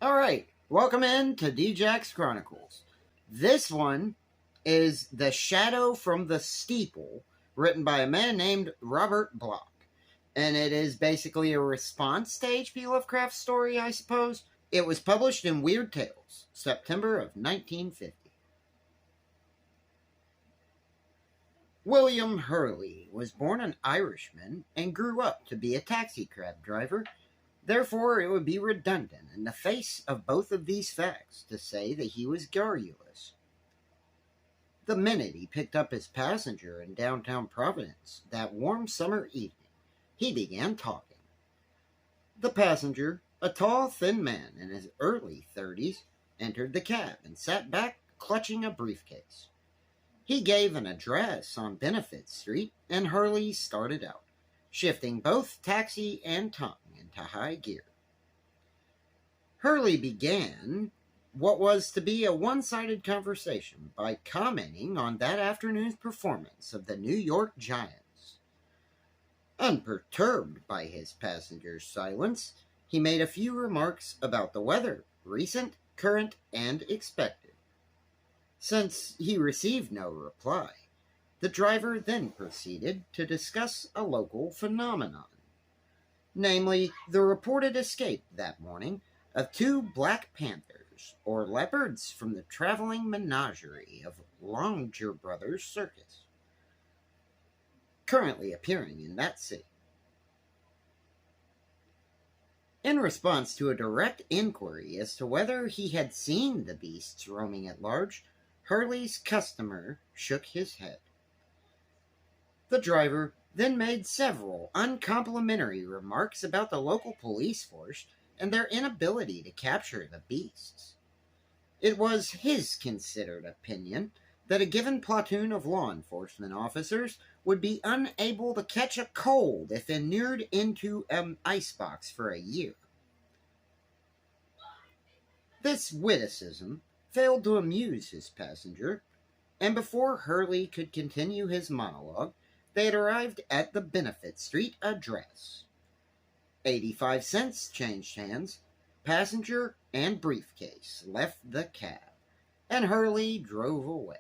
All right, welcome in to DJ's Chronicles. This one is The Shadow from the Steeple, written by a man named Robert Bloch. And it is basically a response to H.P. Lovecraft's story, I suppose. It was published in Weird Tales, September of 1950. William Hurley was born an Irishman and grew up to be a taxi cab driver. Therefore, it would be redundant in the face of both of these facts to say that he was garrulous. The minute he picked up his passenger in downtown Providence that warm summer evening, he began talking. The passenger, a tall, thin man in his early 30s, entered the cab and sat back, clutching a briefcase. He gave an address on Benefit Street, and Hurley started out, shifting both taxi and tongue into high gear. Hurley began what was to be a one-sided conversation by commenting on that afternoon's performance of the New York Giants. Unperturbed by his passenger's silence, he made a few remarks about the weather, recent, current, and expected. Since he received no reply, the driver then proceeded to discuss a local phenomenon, namely the reported escape that morning of two black panthers, or leopards, from the traveling menagerie of Longer Brothers Circus, currently appearing in that city. In response to a direct inquiry as to whether he had seen the beasts roaming at large, Hurley's customer shook his head. The driver then made several uncomplimentary remarks about the local police force and their inability to capture the beasts. It was his considered opinion that a given platoon of law enforcement officers would be unable to catch a cold if inured into an icebox for a year. This witticism failed to amuse his passenger, and before Hurley could continue his monologue, they had arrived at the Benefit Street address. 85 cents changed hands, passenger and briefcase left the cab, and Hurley drove away.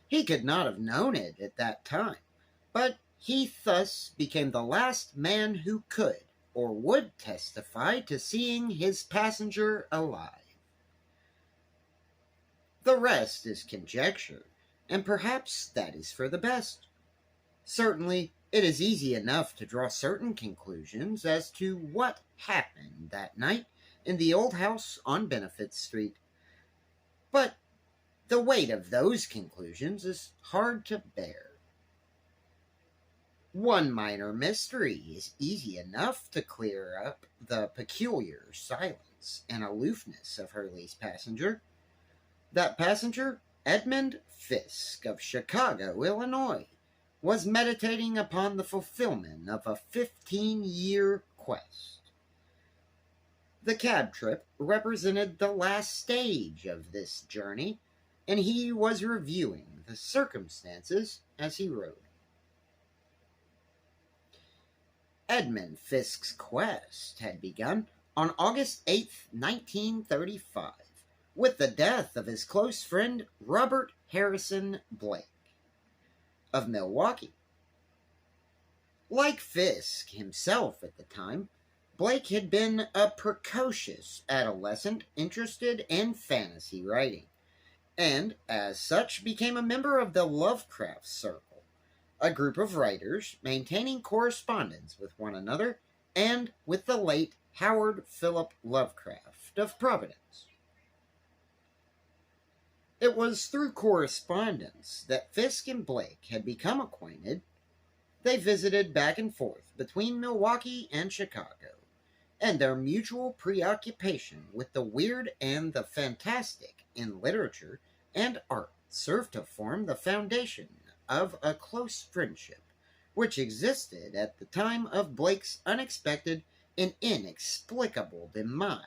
He could not have known it at that time, but he thus became the last man who could or would testify to seeing his passenger alive. The rest is conjecture, and perhaps that is for the best. Certainly, it is easy enough to draw certain conclusions as to what happened that night in the old house on Benefit Street. But the weight of those conclusions is hard to bear. One minor mystery is easy enough to clear up: the peculiar silence and aloofness of Hurley's passenger. That passenger, Edmund Fisk of Chicago, Illinois, was meditating upon the fulfillment of a 15-year quest. The cab trip represented the last stage of this journey, and he was reviewing the circumstances as he rode. Edmund Fisk's quest had begun on August 8, 1935, with the death of his close friend Robert Harrison Blake of Milwaukee. Like Fisk himself at the time, Blake had been a precocious adolescent interested in fantasy writing, and as such became a member of the Lovecraft Circle, a group of writers maintaining correspondence with one another and with the late Howard Philip Lovecraft of Providence. It was through correspondence that Fisk and Blake had become acquainted. They visited back and forth between Milwaukee and Chicago, and their mutual preoccupation with the weird and the fantastic in literature and art served to form the foundation of a close friendship, which existed at the time of Blake's unexpected and inexplicable demise.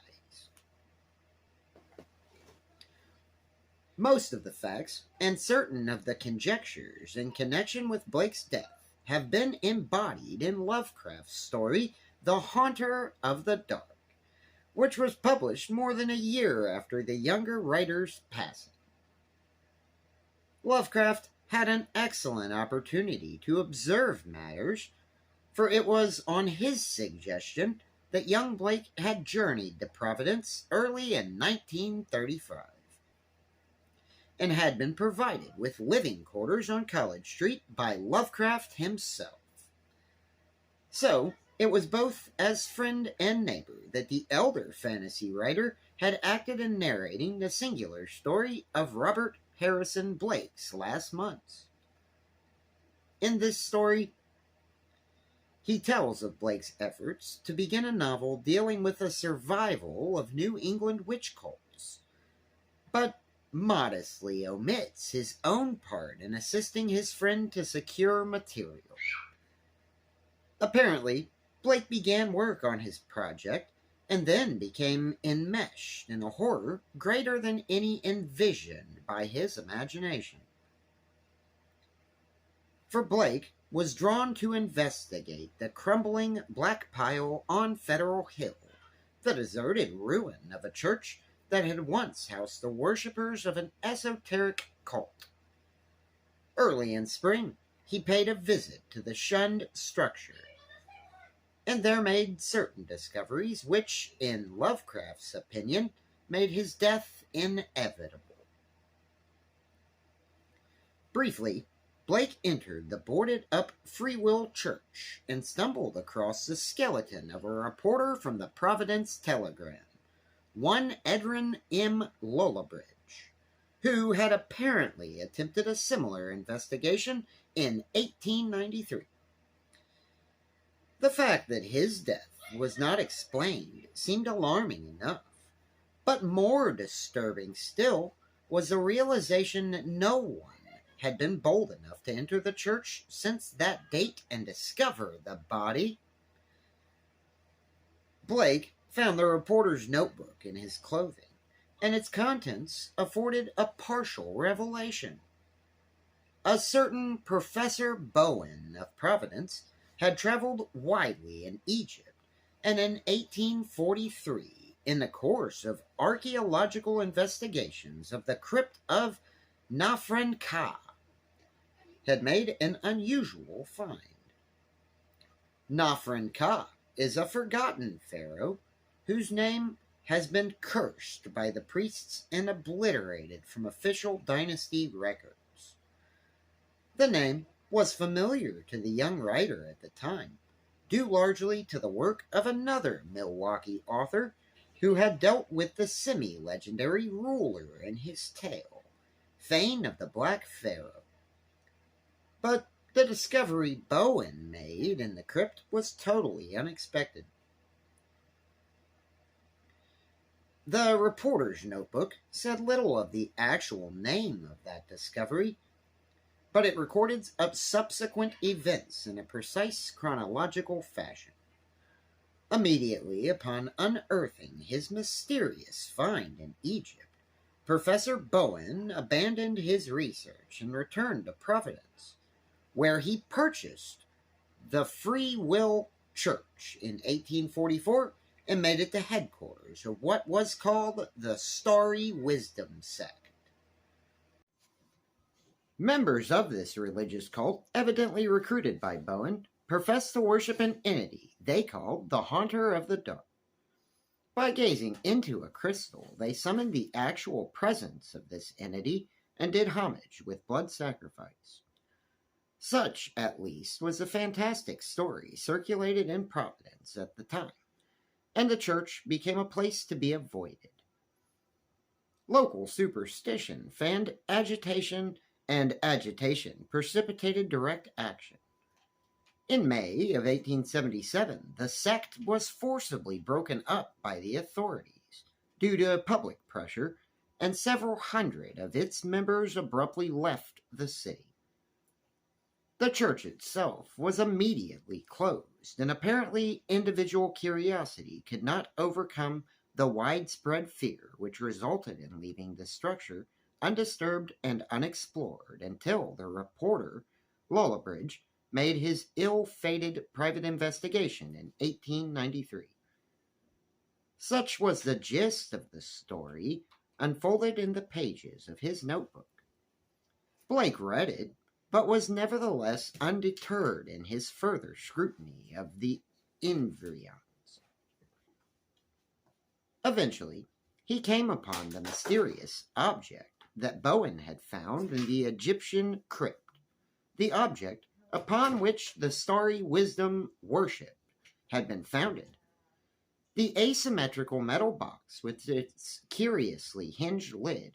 Most of the facts and certain of the conjectures in connection with Blake's death have been embodied in Lovecraft's story, The Haunter of the Dark, which was published more than a year after the younger writer's passing. Lovecraft had an excellent opportunity to observe matters, for it was on his suggestion that young Blake had journeyed to Providence early in 1935 and had been provided with living quarters on College Street by Lovecraft himself. So, it was both as friend and neighbor that the elder fantasy writer had acted in narrating the singular story of Robert Harrison Blake's last months. In this story, he tells of Blake's efforts to begin a novel dealing with the survival of New England witch cults, but modestly omits his own part in assisting his friend to secure material. Apparently, Blake began work on his project and then became enmeshed in a horror greater than any envisioned by his imagination. For Blake was drawn to investigate the crumbling black pile on Federal Hill, the deserted ruin of a church that had once housed the worshippers of an esoteric cult. Early in spring, he paid a visit to the shunned structure, and there made certain discoveries which, in Lovecraft's opinion, made his death inevitable. Briefly, Blake entered the boarded-up Free Will Church and stumbled across the skeleton of a reporter from the Providence Telegram, one Edrin M. Lolabridge, who had apparently attempted a similar investigation in 1893. The fact that his death was not explained seemed alarming enough, but more disturbing still was the realization that no one had been bold enough to enter the church since that date and discover the body. Blake found the reporter's notebook in his clothing, and its contents afforded a partial revelation. A certain Professor Bowen of Providence had traveled widely in Egypt, and in 1843, in the course of archaeological investigations of the crypt of Nafren-Ka, had made an unusual find. Nafren-Ka is a forgotten pharaoh whose name has been cursed by the priests and obliterated from official dynasty records. The name was familiar to the young writer at the time, due largely to the work of another Milwaukee author who had dealt with the semi-legendary ruler in his tale, Thane of the Black Pharaoh. But the discovery Bowen made in the crypt was totally unexpected. The reporter's notebook said little of the actual name of that discovery, but it recorded subsequent events in a precise chronological fashion. Immediately upon unearthing his mysterious find in Egypt, Professor Bowen abandoned his research and returned to Providence, where he purchased the Free Will Church in 1844 and made it the headquarters of what was called the Starry Wisdom sect. Members of this religious cult, evidently recruited by Bowen, professed to worship an entity they called the Haunter of the Dark. By gazing into a crystal, they summoned the actual presence of this entity and did homage with blood sacrifice. Such, at least, was the fantastic story circulated in Providence at the time, and the church became a place to be avoided. Local superstition fanned agitation, and agitation precipitated direct action. In May of 1877, the sect was forcibly broken up by the authorities due to public pressure, and several hundred of its members abruptly left the city. The church itself was immediately closed, and apparently individual curiosity could not overcome the widespread fear which resulted in leaving the structure undisturbed and unexplored until the reporter, Lolabridge, made his ill-fated private investigation in 1893. Such was the gist of the story unfolded in the pages of his notebook. Blake read it, but was nevertheless undeterred in his further scrutiny of the environs. Eventually, he came upon the mysterious object that Bowen had found in the Egyptian crypt, the object upon which the starry wisdom worship had been founded. The asymmetrical metal box with its curiously hinged lid,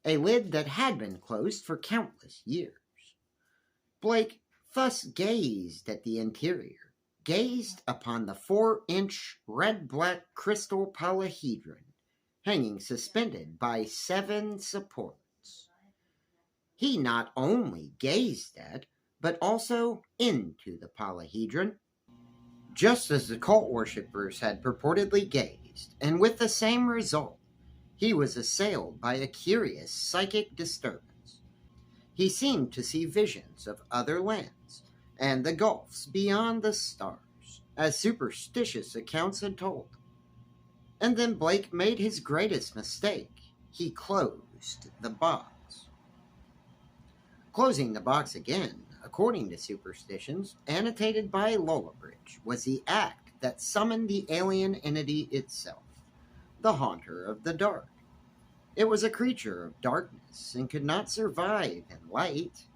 a lid that had been closed for countless years. Blake thus gazed at the interior, gazed upon the 4-inch red-black crystal polyhedron hanging suspended by 7 supports. He not only gazed at, but also into the polyhedron, just as the cult worshippers had purportedly gazed, and with the same result. He was assailed by a curious psychic disturbance. He seemed to see visions of other lands and the gulfs beyond the stars, as superstitious accounts had told. And then Blake made his greatest mistake. He closed the box. Closing the box again, according to superstitions annotated by Lullabridge, was the act that summoned the alien entity itself, the Haunter of the Dark. It was a creature of darkness and could not survive in light.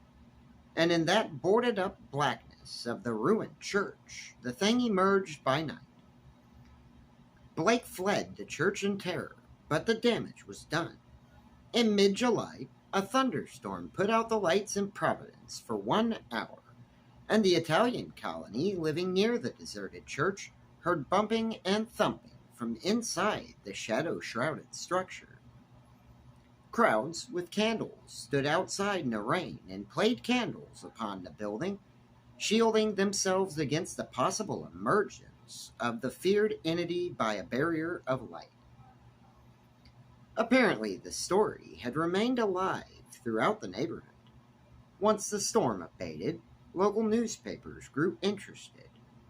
And in that boarded up blackness of the ruined church, the thing emerged by night. Blake fled the church in terror, but the damage was done. In mid-July, a thunderstorm put out the lights in Providence for 1 hour, and the Italian colony living near the deserted church heard bumping and thumping from inside the shadow-shrouded structure. Crowds with candles stood outside in the rain and played candles upon the building, shielding themselves against the possible emergence of the feared entity by a barrier of light. Apparently, the story had remained alive throughout the neighborhood. Once the storm abated, local newspapers grew interested,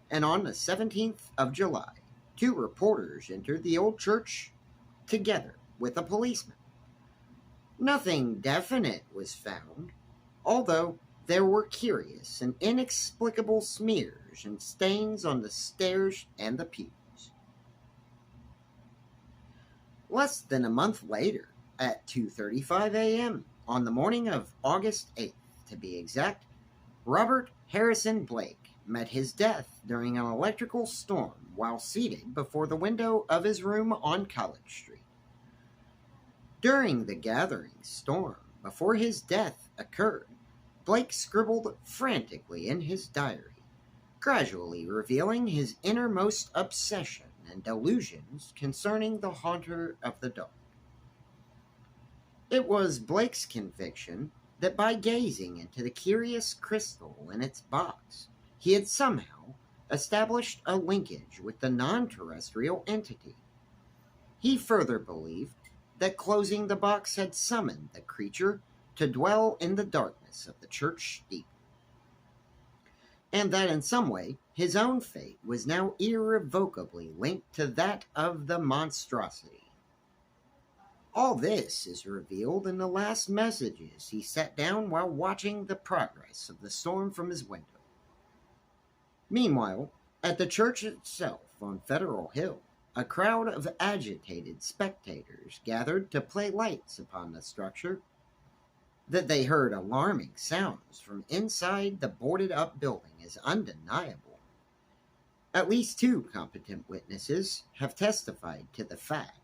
and on the 17th of July, 2 reporters entered the old church together with a policeman. Nothing definite was found, although there were curious and inexplicable smears and stains on the stairs and the pews. Less than a month later, at 2:35 a.m., on the morning of August 8th, to be exact, Robert Harrison Blake met his death during an electrical storm while seated before the window of his room on College Street. During the gathering storm, before his death occurred, Blake scribbled frantically in his diary, gradually revealing his innermost obsession and delusions concerning the Haunter of the Dark. It was Blake's conviction that by gazing into the curious crystal in its box, he had somehow established a linkage with the non-terrestrial entity. He further believed that closing the box had summoned the creature to dwell in the darkness of the church steeple, and that in some way his own fate was now irrevocably linked to that of the monstrosity. All this is revealed in the last messages he set down while watching the progress of the storm from his window. Meanwhile, at the church itself on Federal Hill, a crowd of agitated spectators gathered to play lights upon the structure. That they heard alarming sounds from inside the boarded-up building is undeniable. At least 2 competent witnesses have testified to the fact.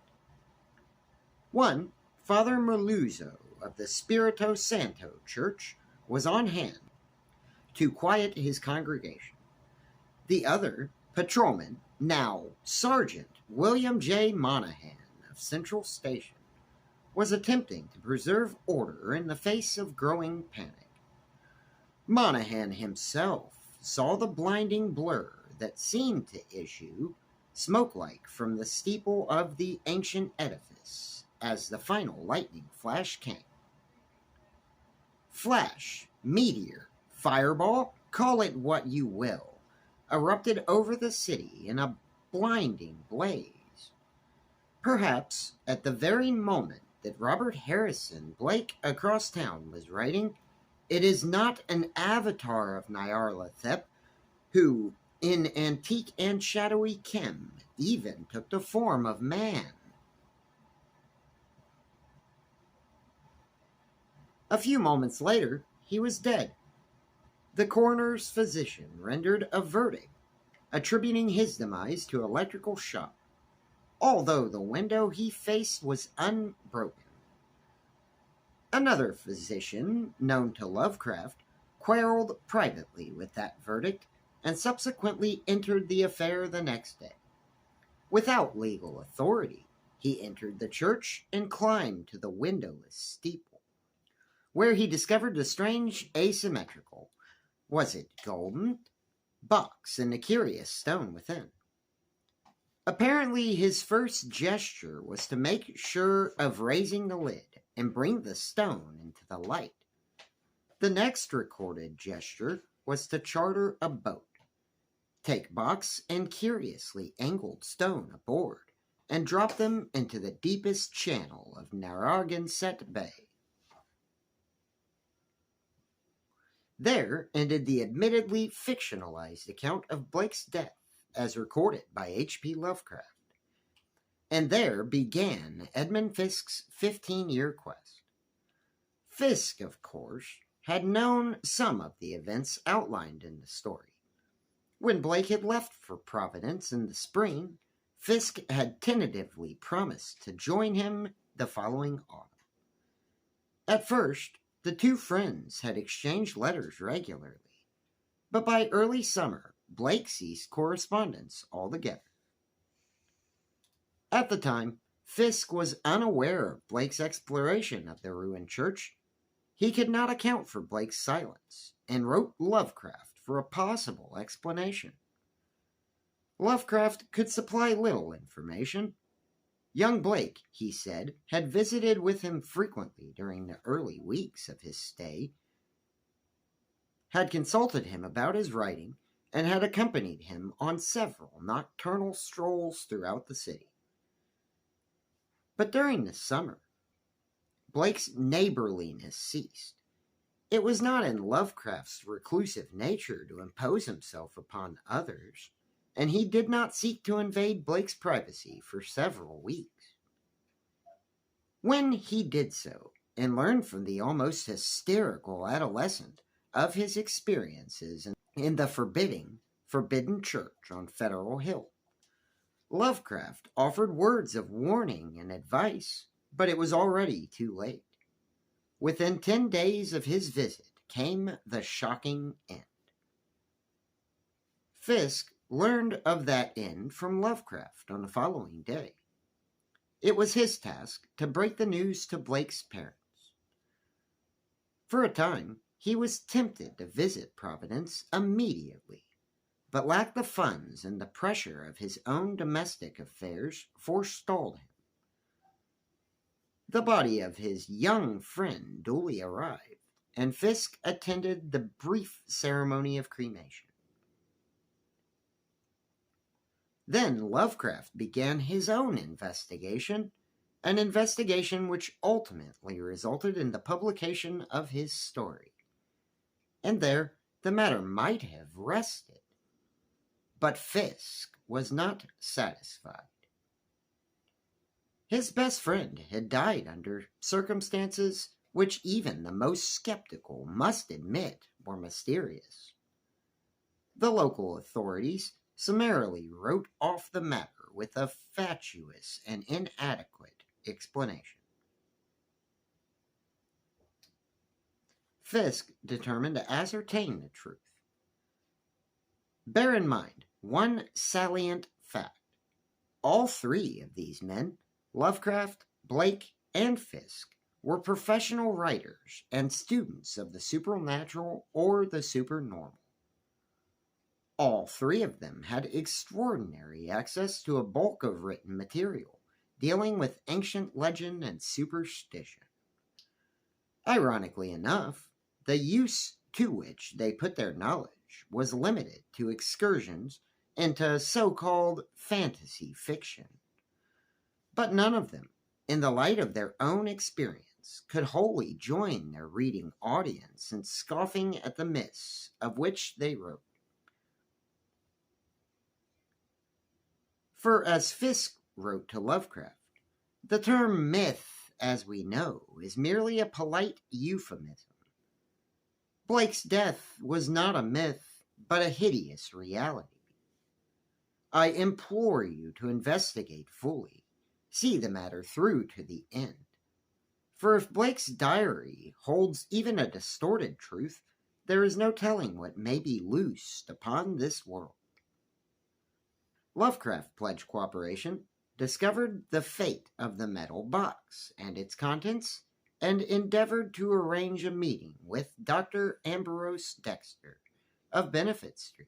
One, Father Merluzzo of the Spirito Santo Church, was on hand to quiet his congregation. The other, patrolman, now Sergeant William J. Monahan of Central Station, was attempting to preserve order in the face of growing panic. Monahan himself saw the blinding blur that seemed to issue smoke-like from the steeple of the ancient edifice as the final lightning flash came. Flash, meteor, fireball, call it what you will, erupted over the city in a blinding blaze. Perhaps at the very moment that Robert Harrison Blake across town was writing, it is not an avatar of Nyarlathotep who, in antique and shadowy Kem, even took the form of man. A few moments later, he was dead. The coroner's physician rendered a verdict, attributing his demise to electrical shock, although the window he faced was unbroken. Another physician, known to Lovecraft, quarreled privately with that verdict and subsequently entered the affair the next day. Without legal authority, he entered the church and climbed to the windowless steeple, where he discovered the strange asymmetrical, was it golden, box and the curious stone within. Apparently, his first gesture was to make sure of raising the lid and bring the stone into the light. The next recorded gesture was to charter a boat, take box and curiously angled stone aboard, and drop them into the deepest channel of Narragansett Bay. There ended the admittedly fictionalized account of Blake's death as recorded by H.P. Lovecraft. And there began Edmund Fisk's 15-year quest. Fisk, of course, had known some of the events outlined in the story. When Blake had left for Providence in the spring, Fisk had tentatively promised to join him the following autumn. At first, the two friends had exchanged letters regularly, but by early summer, Blake ceased correspondence altogether. At the time, Fisk was unaware of Blake's exploration of the ruined church. He could not account for Blake's silence, and wrote Lovecraft for a possible explanation. Lovecraft could supply little information. Young Blake, he said, had visited with him frequently during the early weeks of his stay, had consulted him about his writing, and had accompanied him on several nocturnal strolls throughout the city. But during the summer, Blake's neighborliness ceased. It was not in Lovecraft's reclusive nature to impose himself upon others, and he did not seek to invade Blake's privacy for several weeks. When he did so, and learned from the almost hysterical adolescent of his experiences in the forbidden church on Federal Hill, Lovecraft offered words of warning and advice, but it was already too late. Within 10 days of his visit came the shocking end. Fisk learned of that end from Lovecraft on the following day. It was his task to break the news to Blake's parents. For a time, he was tempted to visit Providence immediately, but lacked the funds, and the pressure of his own domestic affairs forestalled him. The body of his young friend duly arrived, and Fisk attended the brief ceremony of cremation. Then Lovecraft began his own investigation, an investigation which ultimately resulted in the publication of his story. And there the matter might have rested. But Fisk was not satisfied. His best friend had died under circumstances which even the most skeptical must admit were mysterious. The local authorities summarily wrote off the matter with a fatuous and inadequate explanation. Fisk determined to ascertain the truth. Bear in mind one salient fact. All three of these men, Lovecraft, Blake, and Fisk, were professional writers and students of the supernatural or the supernormal. All three of them had extraordinary access to a bulk of written material dealing with ancient legend and superstition. Ironically enough, the use to which they put their knowledge knowledge was limited to excursions into so-called fantasy fiction. But none of them, in the light of their own experience, could wholly join their reading audience in scoffing at the myths of which they wrote. For as Fisk wrote to Lovecraft, the term myth, as we know, is merely a polite euphemism. Blake's death was not a myth, but a hideous reality. I implore you to investigate fully, see the matter through to the end. For if Blake's diary holds even a distorted truth, there is no telling what may be loosed upon this world. Lovecraft pledged cooperation, discovered the fate of the metal box and its contents, and endeavored to arrange a meeting with Dr. Ambrose Dexter of Benefit Street.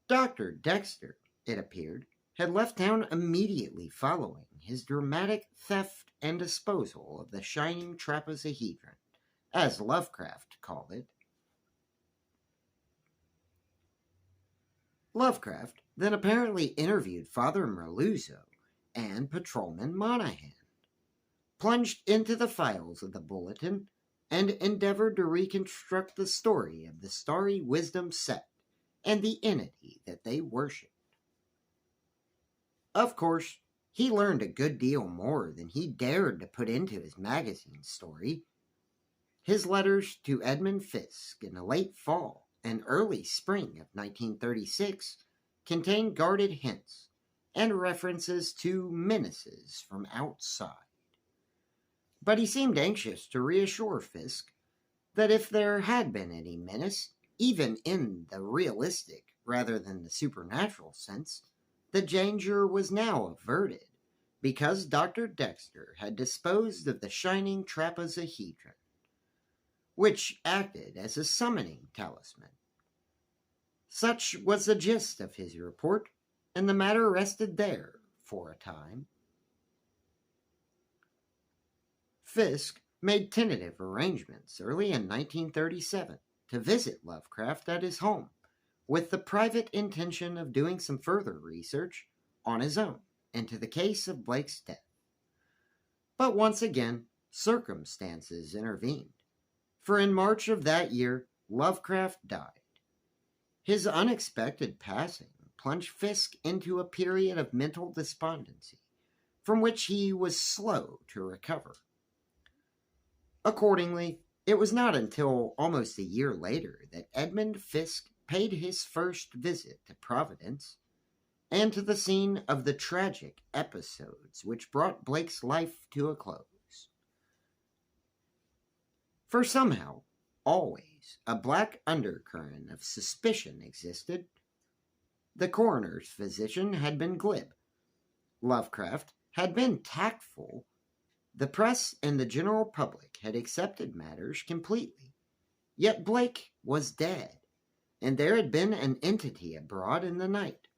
Dr. Dexter, it appeared, had left town immediately following his dramatic theft and disposal of the shining trapezohedron, as Lovecraft called it. Lovecraft then apparently interviewed Father Merluzzo and Patrolman Monahan, plunged into the files of the bulletin, and endeavored to reconstruct the story of the Starry Wisdom sect and the entity that they worshipped. Of course, he learned a good deal more than he dared to put into his magazine story. His letters to Edmund Fisk in the late fall and early spring of 1936 contained guarded hints and references to menaces from outside. But he seemed anxious to reassure Fisk that if there had been any menace, even in the realistic rather than the supernatural sense, the danger was now averted because Dr. Dexter had disposed of the shining trapezohedron, which acted as a summoning talisman. Such was the gist of his report, and the matter rested there for a time. Fisk made tentative arrangements early in 1937 to visit Lovecraft at his home, with the private intention of doing some further research on his own into the case of Blake's death. But once again, circumstances intervened, for in March of that year, Lovecraft died. His unexpected passing plunged Fisk into a period of mental despondency, from which he was slow to recover. Accordingly, it was not until almost a year later that Edmund Fisk paid his first visit to Providence and to the scene of the tragic episodes which brought Blake's life to a close. For somehow, always, a black undercurrent of suspicion existed. The coroner's physician had been glib. Lovecraft had been tactful. The press and the general public had accepted matters completely. Yet Blake was dead, and there had been an entity abroad in the night.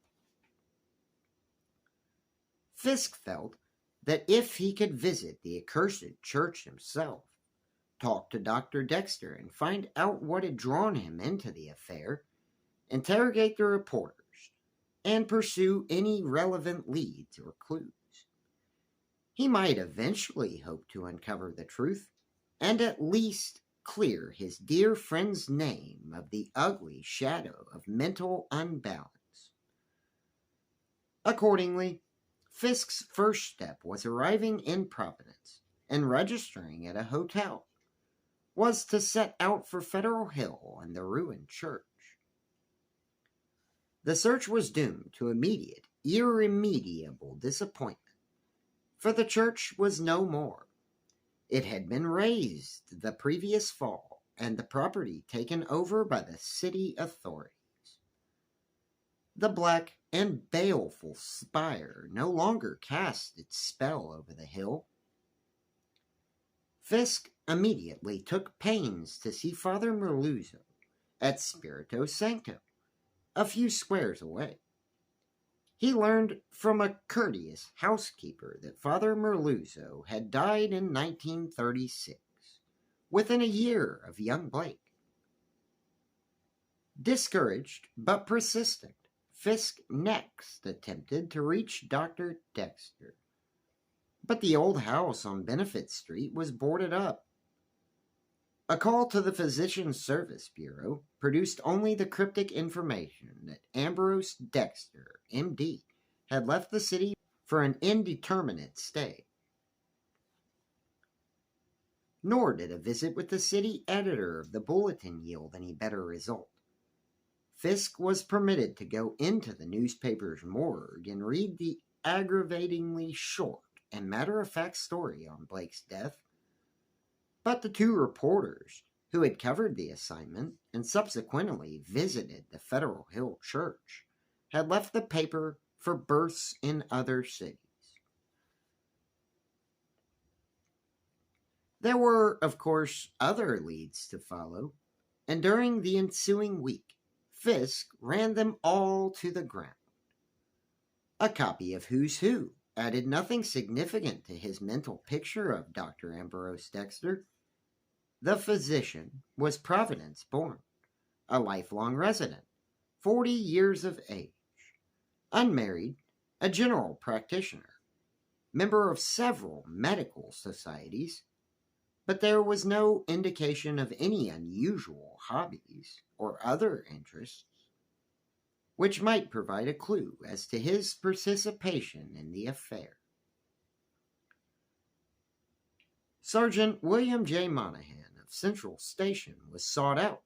Fisk felt that if he could visit the accursed church himself, talk to Dr. Dexter and find out what had drawn him into the affair, interrogate the reporters, and pursue any relevant leads or clues, he might eventually hope to uncover the truth and at least clear his dear friend's name of the ugly shadow of mental unbalance. Accordingly, Fisk's first step was arriving in Providence and registering at a hotel, was to set out for Federal Hill and the ruined church. The search was doomed to immediate, irremediable disappointment, for the church was no more. It had been razed the previous fall, and the property taken over by the city authorities. The black and baleful spire no longer cast its spell over the hill. Fisk immediately took pains to see Father Merluzzo at Spirito Sancto, a few squares away. He learned from a courteous housekeeper that Father Merluzzo had died in 1936, within a year of young Blake. Discouraged but persistent, Fisk next attempted to reach Dr. Dexter. But the old house on Benefit Street was boarded up. A call to the Physician's Service Bureau produced only the cryptic information that Ambrose Dexter, MD, had left the city for an indeterminate stay. Nor did a visit with the city editor of the bulletin yield any better result. Fisk was permitted to go into the newspaper's morgue and read the aggravatingly short and matter-of-fact story on Blake's death. But the two reporters who had covered the assignment and subsequently visited the Federal Hill Church had left the paper for berths in other cities. There were, of course, other leads to follow, and during the ensuing week, Fisk ran them all to the ground. A copy of Who's Who added nothing significant to his mental picture of Dr. Ambrose Dexter. The physician was Providence born, a lifelong resident, 40 years of age, unmarried, a general practitioner, member of several medical societies, but there was no indication of any unusual hobbies or other interests, which might provide a clue as to his participation in the affair. Sergeant William J. Monahan of Central Station was sought out,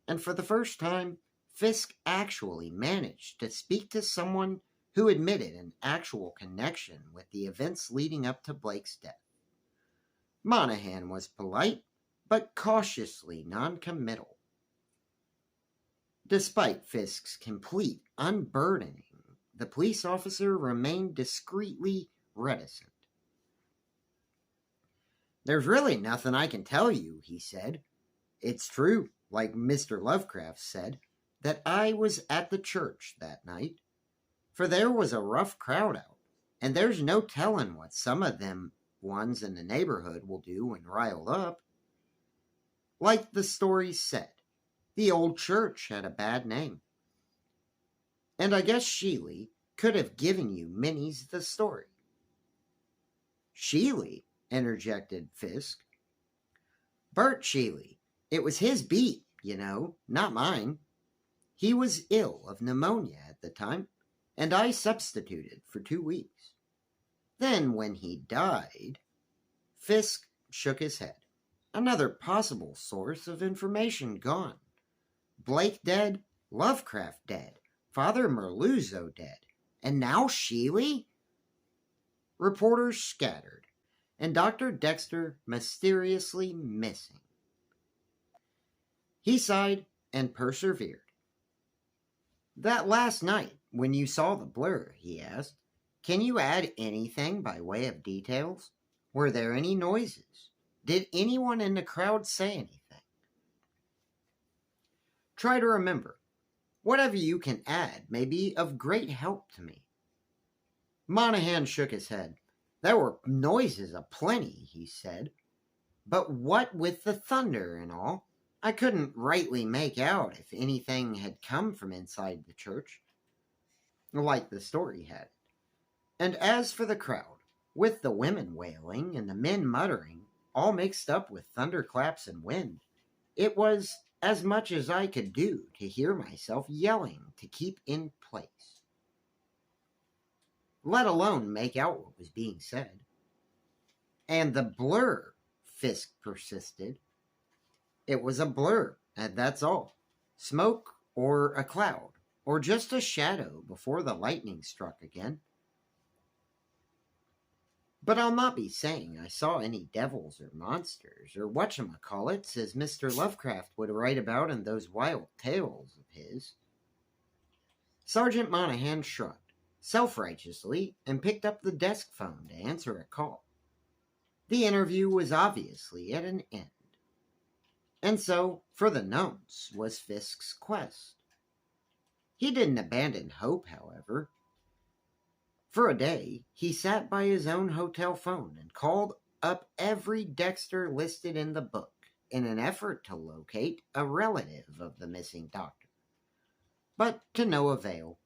and for the first time, Fisk actually managed to speak to someone who admitted an actual connection with the events leading up to Blake's death. Monahan was polite, but cautiously noncommittal. Despite Fisk's complete unburdening, the police officer remained discreetly reticent. "There's really nothing I can tell you," he said. "It's true, like Mr. Lovecraft said, that I was at the church that night, for there was a rough crowd out, and there's no telling what some of them ones in the neighborhood will do when riled up. Like the story said, the old church had a bad name. And I guess Sheely could have given you Minnie's the story." "Sheely?" interjected Fisk. "Bert Sheely. It was his beat, you know, not mine. He was ill of pneumonia at the time, and I substituted for 2 weeks. Then when he died..." Fisk shook his head. Another possible source of information gone. Blake dead, Lovecraft dead, Father Merluzzo dead, and now Sheely? Reporters scattered, and Dr. Dexter mysteriously missing. He sighed and persevered. "That last night, when you saw the blur," he asked, "can you add anything by way of details? Were there any noises? Did anyone in the crowd say anything?" "Try to remember. Whatever you can add may be of great help to me." Monahan shook his head. "There were noises aplenty," he said. "But what with the thunder and all, I couldn't rightly make out if anything had come from inside the church, like the story had it. And as for the crowd, with the women wailing and the men muttering, all mixed up with thunderclaps and wind, it was as much as I could do to hear myself yelling to keep in place, let alone make out what was being said." "And the blur," Fisk persisted. "It was a blur, and that's all. Smoke or a cloud, or just a shadow before the lightning struck again. But I'll not be saying I saw any devils or monsters, or whatchamacallits, as Mr. Lovecraft would write about in those wild tales of his." Sergeant Monahan shrugged, self-righteously, and picked up the desk phone to answer a call. The interview was obviously at an end. And so, for the nonce, was Fisk's quest. He didn't abandon hope, however. For a day, he sat by his own hotel phone and called up every Dexter listed in the book in an effort to locate a relative of the missing doctor. but to no avail.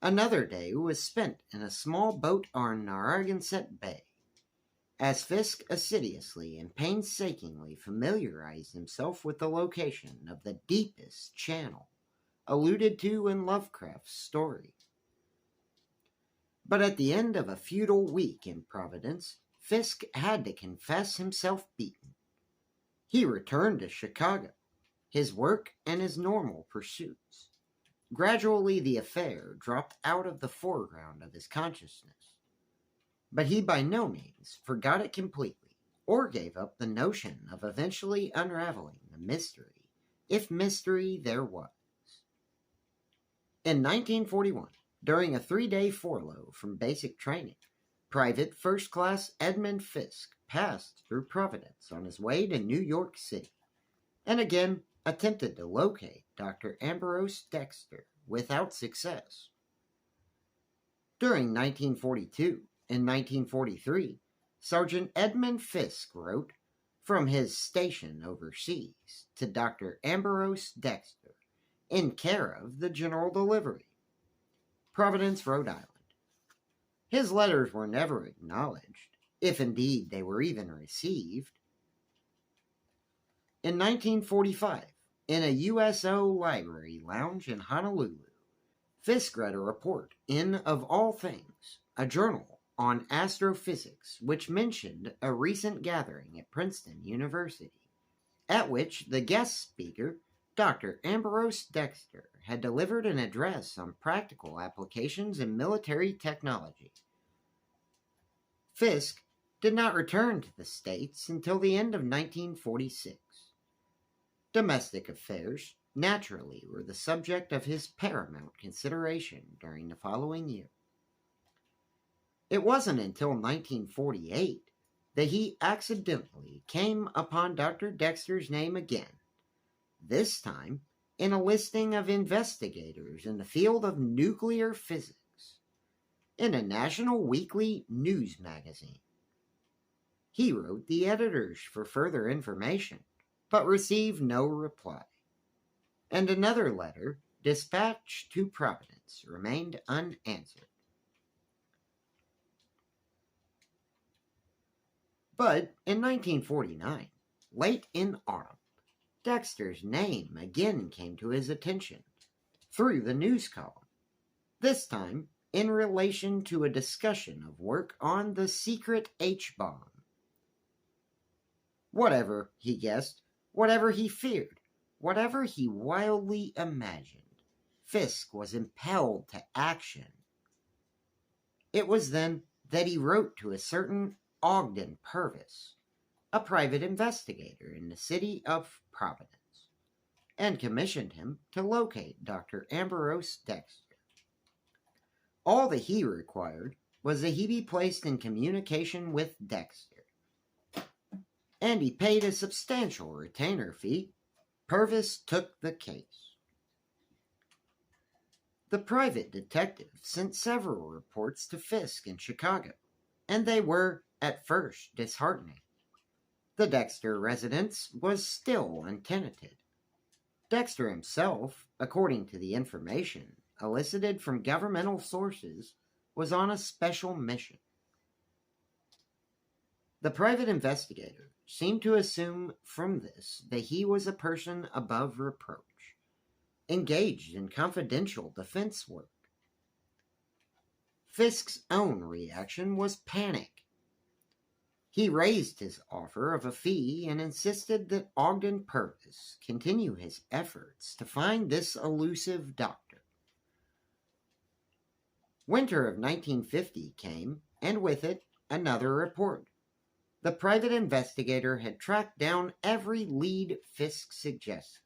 Another day was spent in a small boat on Narragansett Bay, as Fisk assiduously and painstakingly familiarized himself with the location of the deepest channel alluded to in Lovecraft's story. But at the end of a futile week in Providence, Fisk had to confess himself beaten. He returned to Chicago, his work and his normal pursuits. Gradually, the affair dropped out of the foreground of his consciousness. But he by no means forgot it completely, or gave up the notion of eventually unraveling the mystery, if mystery there was. In 1941, during a 3-day furlough from basic training, Private First Class Edmund Fisk passed through Providence on his way to New York City, and again attempted to locate Dr. Ambrose Dexter without success. During 1942 and 1943, Sergeant Edmund Fisk wrote from his station overseas to Dr. Ambrose Dexter in care of the General Delivery, Providence, Rhode Island. His letters were never acknowledged, if indeed they were even received. In 1945, in a USO library lounge in Honolulu, Fisk read a report in, of all things, a journal on astrophysics which mentioned a recent gathering at Princeton University, at which the guest speaker, Dr. Ambrose Dexter, had delivered an address on practical applications in military technology. Fisk did not return to the States until the end of 1946. Domestic affairs, naturally, were the subject of his paramount consideration during the following year. It wasn't until 1948 that he accidentally came upon Dr. Dexter's name again, this time in a listing of investigators in the field of nuclear physics, in a national weekly news magazine. He wrote the editors for further information, but received no reply, and another letter dispatched to Providence remained unanswered. But in 1949, late in autumn, Dexter's name again came to his attention through the news column, this time in relation to a discussion of work on the secret H-bomb. Whatever, he guessed, whatever he feared, whatever he wildly imagined, Fisk was impelled to action. It was then that he wrote to a certain Ogden Purvis, a private investigator in the city of Providence, and commissioned him to locate Dr. Ambrose Dexter. All that he required was that he be placed in communication with Dexter, and he paid a substantial retainer fee. Purvis took the case. The private detective sent several reports to Fisk in Chicago, and they were, at first, disheartening. The Dexter residence was still untenanted. Dexter himself, according to the information elicited from governmental sources, was on a special mission. The private investigator seemed to assume from this that he was a person above reproach, engaged in confidential defense work. Fisk's own reaction was panic. He raised his offer of a fee and insisted that Ogden Purvis continue his efforts to find this elusive doctor. Winter of 1950 came, and with it, another report. The private investigator had tracked down every lead Fisk suggested,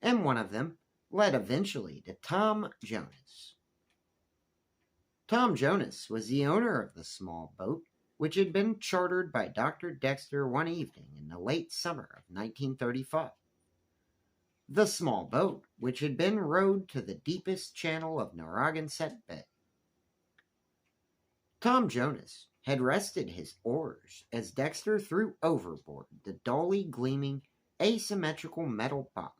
and one of them led eventually to Tom Jonas. Tom Jonas was the owner of the small boat, which had been chartered by Dr. Dexter one evening in the late summer of 1935. The small boat, which had been rowed to the deepest channel of Narragansett Bay. Tom Jonas had rested his oars as Dexter threw overboard the dully gleaming, asymmetrical metal box,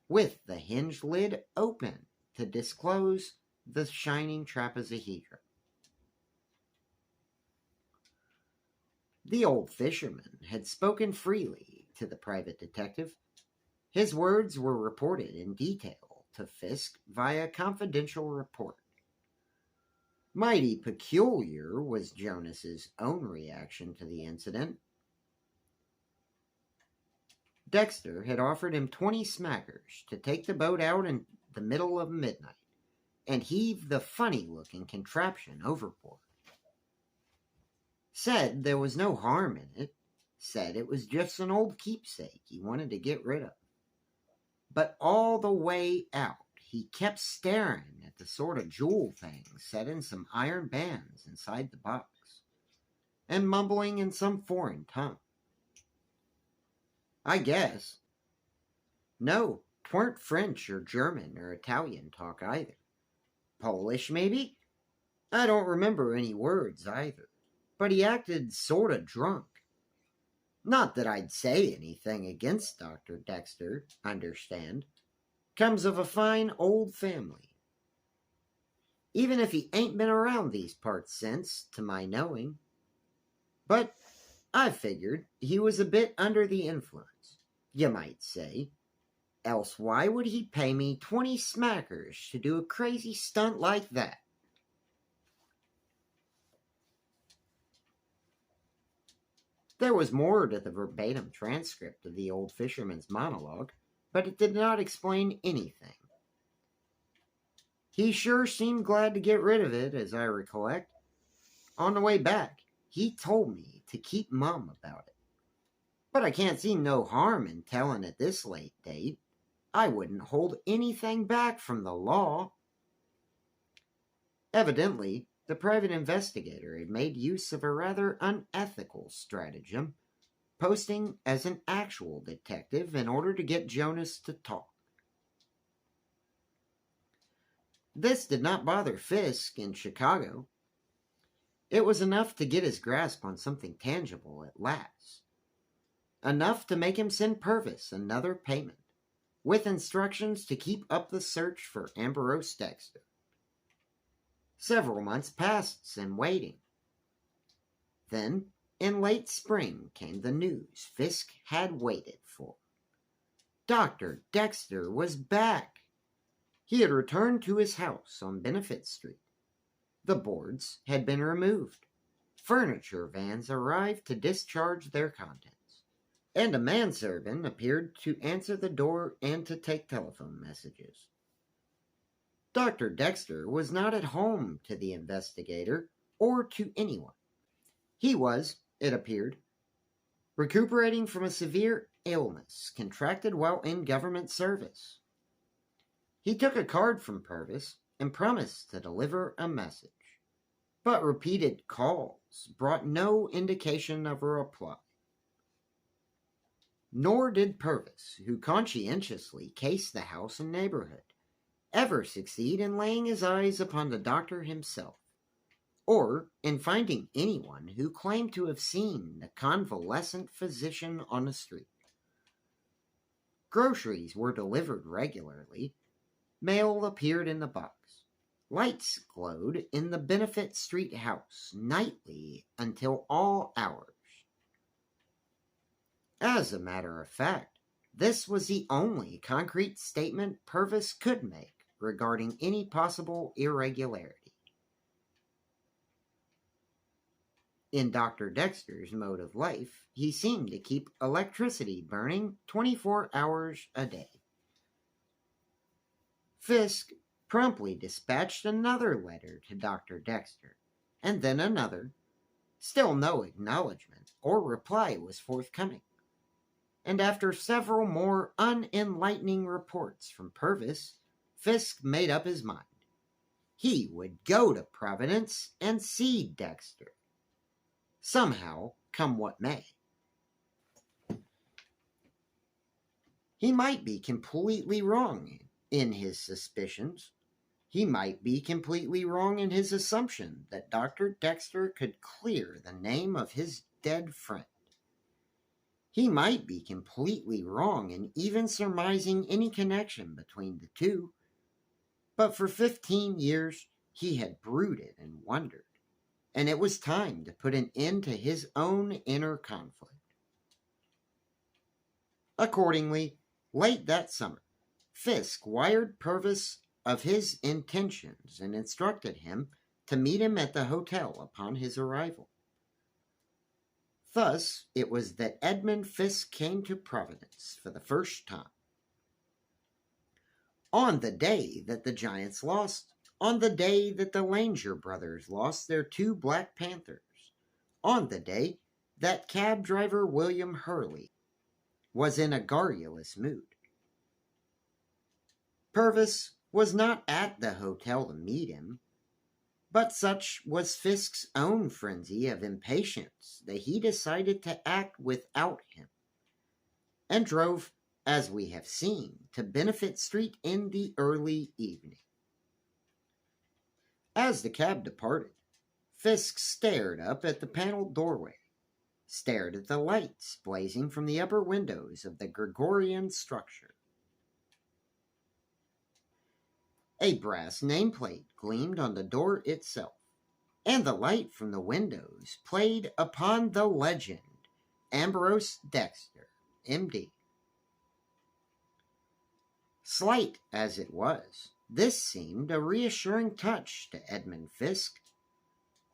with the hinged lid open to disclose the shining trapezohedron. The old fisherman had spoken freely to the private detective. His words were reported in detail to Fisk via confidential report. Mighty peculiar was Jonas's own reaction to the incident. Dexter had offered him 20 smackers to take the boat out in the middle of midnight and heave the funny-looking contraption overboard. Said there was no harm in it. Said it was just an old keepsake he wanted to get rid of. But all the way out, he kept staring at the sort of jewel thing set in some iron bands inside the box, and mumbling in some foreign tongue. I guess. No, 'tweren't French or German or Italian talk either. Polish, maybe? I don't remember any words either, but he acted sort of drunk. Not that I'd say anything against Dr. Dexter, understand. Comes of a fine old family. Even if he ain't been around these parts since, to my knowing. But I figured he was a bit under the influence, you might say. Else why would he pay me 20 smackers to do a crazy stunt like that? There was more to the verbatim transcript of the old fisherman's monologue, but it did not explain anything. He sure seemed glad to get rid of it, as I recollect. On the way back, he told me to keep mum about it. But I can't see no harm in telling at this late date. I wouldn't hold anything back from the law. Evidently, the private investigator had made use of a rather unethical stratagem, posting as an actual detective in order to get Jonas to talk. This did not bother Fisk in Chicago. It was enough to get his grasp on something tangible at last. Enough to make him send Purvis another payment, with instructions to keep up the search for Ambrose Dexter. Several months passed in waiting. Then, in late spring, came the news Fisk had waited for. Dr. Dexter was back. He had returned to his house on Benefit Street. The boards had been removed. Furniture vans arrived to discharge their contents, and a manservant appeared to answer the door and to take telephone messages. Dr. Dexter was not at home to the investigator or to anyone. He was, it appeared, recuperating from a severe illness contracted while in government service. He took a card from Purvis and promised to deliver a message, but repeated calls brought no indication of a reply. Nor did Purvis, who conscientiously cased the house and neighborhood, ever succeed in laying his eyes upon the doctor himself, or in finding anyone who claimed to have seen the convalescent physician on the street. Groceries were delivered regularly. Mail appeared in the box. Lights glowed in the Benefit Street house nightly until all hours. As a matter of fact, this was the only concrete statement Purvis could make regarding any possible irregularity. In Dr. Dexter's mode of life, he seemed to keep electricity burning 24 hours a day. Fisk promptly dispatched another letter to Dr. Dexter, and then another. Still no acknowledgement or reply was forthcoming. And after several more unenlightening reports from Purvis, Fisk made up his mind. He would go to Providence and see Dexter. Somehow, come what may. He might be completely wrong in his suspicions. He might be completely wrong in his assumption that Dr. Dexter could clear the name of his dead friend. He might be completely wrong in even surmising any connection between the two, but for 15 years he had brooded and wondered, and it was time to put an end to his own inner conflict. Accordingly, late that summer, Fisk wired Purvis of his intentions and instructed him to meet him at the hotel upon his arrival. Thus, it was that Edmund Fisk came to Providence for the first time. On the day that the Giants lost, on the day that the Langer brothers lost their 2 Black Panthers, on the day that cab driver William Hurley was in a garrulous mood. Purvis was not at the hotel to meet him, but such was Fisk's own frenzy of impatience that he decided to act without him, and drove, as we have seen, to Benefit Street in the early evening. As the cab departed, Fisk stared up at the paneled doorway, stared at the lights blazing from the upper windows of the Gregorian structure. A brass nameplate gleamed on the door itself, and the light from the windows played upon the legend, Ambrose Dexter, M.D. Slight as it was, this seemed a reassuring touch to Edmund Fisk.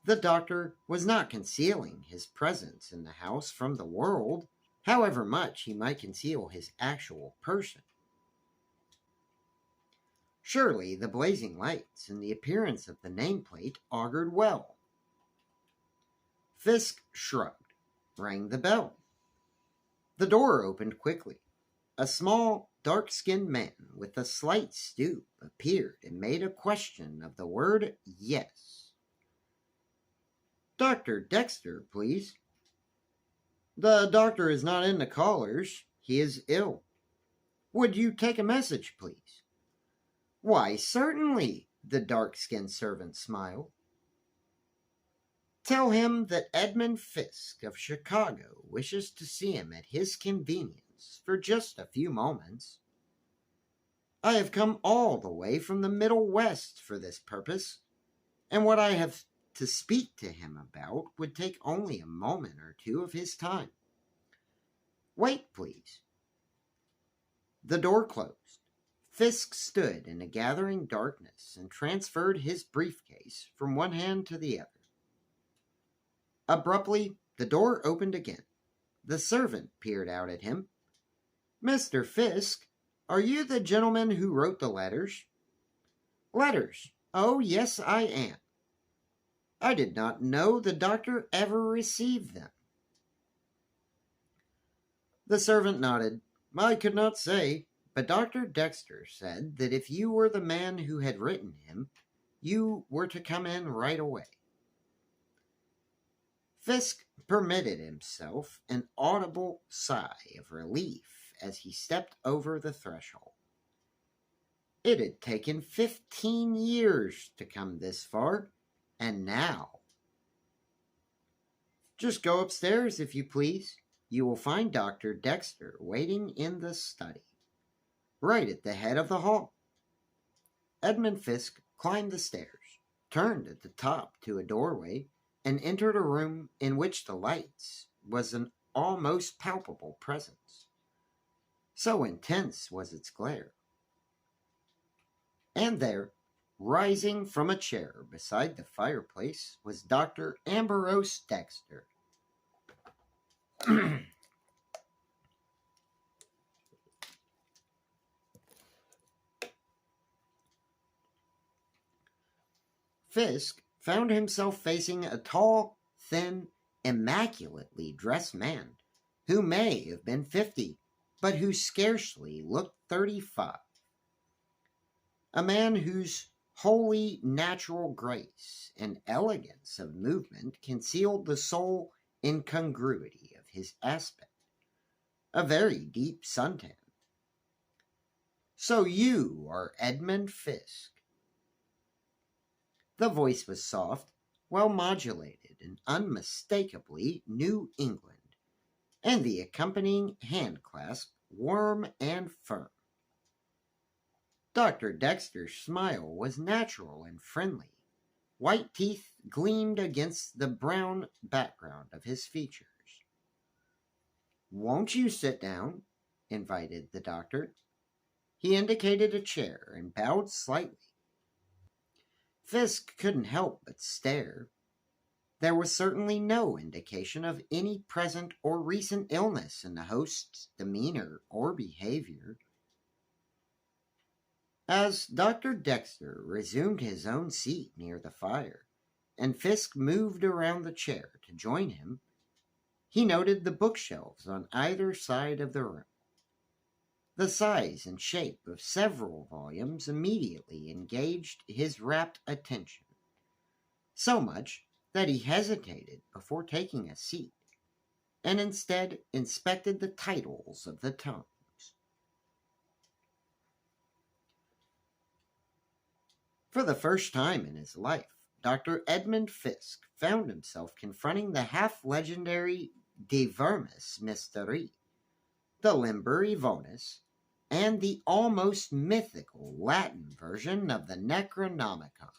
The doctor was not concealing his presence in the house from the world, however much he might conceal his actual person. Surely the blazing lights and the appearance of the nameplate augured well. Fisk shrugged, rang the bell. The door opened quickly. A small, dark-skinned man with a slight stoop appeared and made a question of the word yes. "Dr. Dexter, please." "The doctor is not in the callers. He is ill." "Would you take a message, please?" "Why, certainly," the dark-skinned servant smiled. "Tell him that Edmund Fisk of Chicago wishes to see him at his convenience for just a few moments. I have come all the way from the Middle West for this purpose, and what I have to speak to him about would take only a moment or 2 of his time. Wait, please." The door closed. Fisk stood in the gathering darkness and transferred his briefcase from one hand to the other. Abruptly, the door opened again. The servant peered out at him. "Mr. Fisk, are you the gentleman who wrote the letters?" "Letters? Oh, yes, I am. I did not know the doctor ever received them." The servant nodded. "I could not say, but Dr. Dexter said that if you were the man who had written him, you were to come in right away." Fisk permitted himself an audible sigh of relief as he stepped over the threshold. It had taken 15 years to come this far, and now... "Just go upstairs, if you please. You will find Dr. Dexter waiting in the study, right at the head of the hall." Edmund Fisk climbed the stairs, turned at the top to a doorway, and entered a room in which the lights was an almost palpable presence. So intense was its glare. And there, rising from a chair beside the fireplace, was Dr. Ambrose Dexter. Fisk found himself facing a tall, thin, immaculately dressed man who may have been 50, but who scarcely looked 35. A man whose wholly natural grace and elegance of movement concealed the sole incongruity of his aspect, a very deep suntan. "So you are Edmund Fisk." The voice was soft, well modulated, and unmistakably New England. and the accompanying handclasp warm and firm. Dr. Dexter's smile was natural and friendly. White teeth gleamed against the brown background of his features. "Won't you sit down?" invited the doctor. He indicated a chair and bowed slightly. Fisk couldn't help but stare. There was certainly no indication of any present or recent illness in the host's demeanor or behavior. As Dr. Dexter resumed his own seat near the fire, and Fisk moved around the chair to join him, he noted the bookshelves on either side of the room. The size and shape of several volumes immediately engaged his rapt attention, so much that he hesitated before taking a seat, and instead inspected the titles of the tomes. For the first time in his life, Dr. Edmund Fisk found himself confronting the half-legendary De Vermis Mysterii, the Liber Ivonis, and the almost mythical Latin version of the Necronomicon.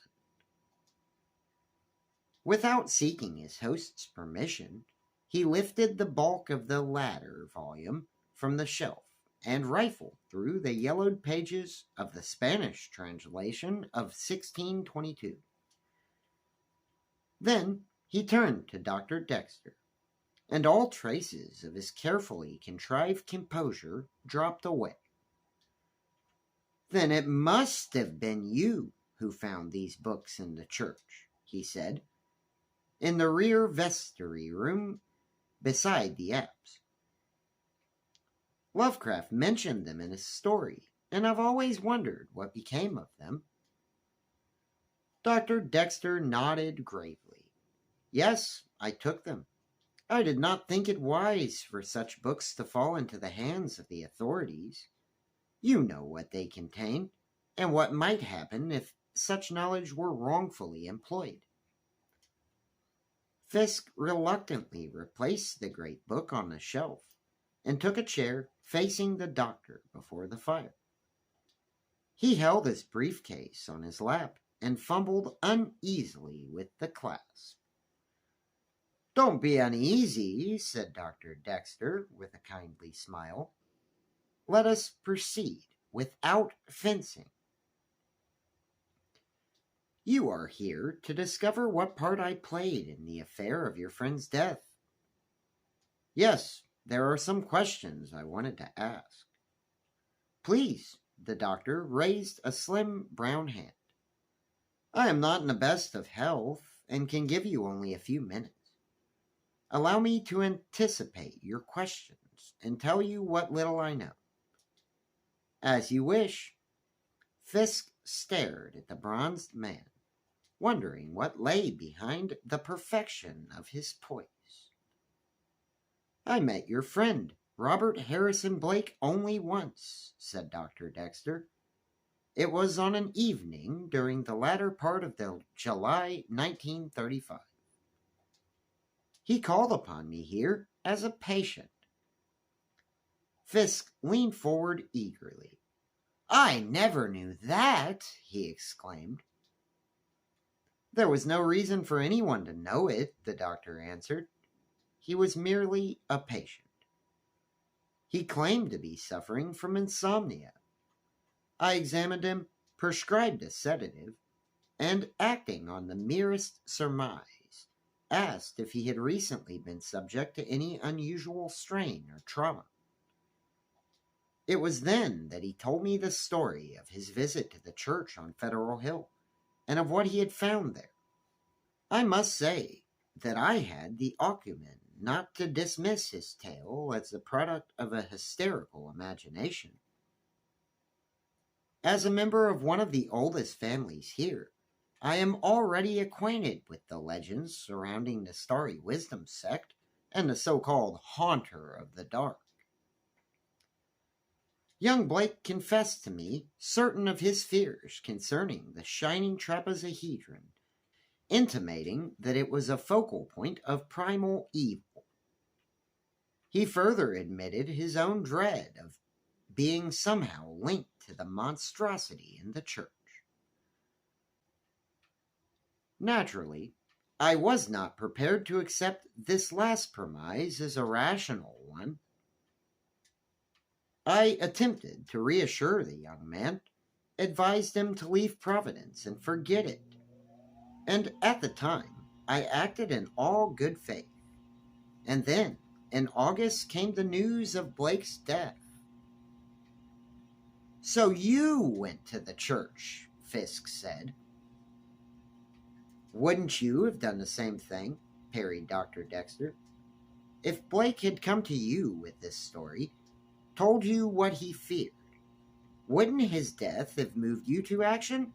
Without seeking his host's permission, he lifted the bulk of the latter volume from the shelf and rifled through the yellowed pages of the Spanish translation of 1622. Then he turned to Dr. Dexter, and all traces of his carefully contrived composure dropped away. "Then it must have been you who found these books in the church," he said, "in the rear vestry room beside the apse. Lovecraft mentioned them in his story, and I've always wondered what became of them." Dr. Dexter nodded gravely. "Yes, I took them. I did not think it wise for such books to fall into the hands of the authorities. You know what they contain, and what might happen if such knowledge were wrongfully employed." Fisk reluctantly replaced the great book on the shelf and took a chair facing the doctor before the fire. He held his briefcase on his lap and fumbled uneasily with the clasp. "Don't be uneasy," said Dr. Dexter with a kindly smile. "Let us proceed without fencing. You are here to discover what part I played in the affair of your friend's death." "Yes, there are some questions I wanted to ask." "Please." The doctor raised a slim brown hand. "I am not in the best of health and can give you only a few minutes. Allow me to anticipate your questions and tell you what little I know." "As you wish." Fisk stared at the bronzed man, wondering what lay behind the perfection of his poise. "I met your friend, Robert Harrison Blake, only once," said Dr. Dexter. "It was on an evening during the latter part of the July 1935. He called upon me here as a patient." Fisk leaned forward eagerly. "I never knew that," he exclaimed. "There was no reason for anyone to know it," the doctor answered. "He was merely a patient. He claimed to be suffering from insomnia. I examined him, prescribed a sedative, and, acting on the merest surmise, asked if he had recently been subject to any unusual strain or trauma. It was then that he told me the story of his visit to the church on Federal Hill and of what he had found there. I must say that I had the acumen not to dismiss his tale as the product of a hysterical imagination. As a member of one of the oldest families here, I am already acquainted with the legends surrounding the Starry Wisdom sect and the so-called Haunter of the Dark. Young Blake confessed to me certain of his fears concerning the shining trapezohedron, intimating that it was a focal point of primal evil. He further admitted his own dread of being somehow linked to the monstrosity in the church. Naturally, I was not prepared to accept this last premise as a rational one. I attempted to reassure the young man, advised him to leave Providence and forget it. And at the time, I acted in all good faith. And then, in August, came the news of Blake's death. "So you went to the church," Fisk said. "Wouldn't you have done the same thing?" parried Dr. Dexter. "If Blake had come to you with this story, told you what he feared, wouldn't his death have moved you to action?"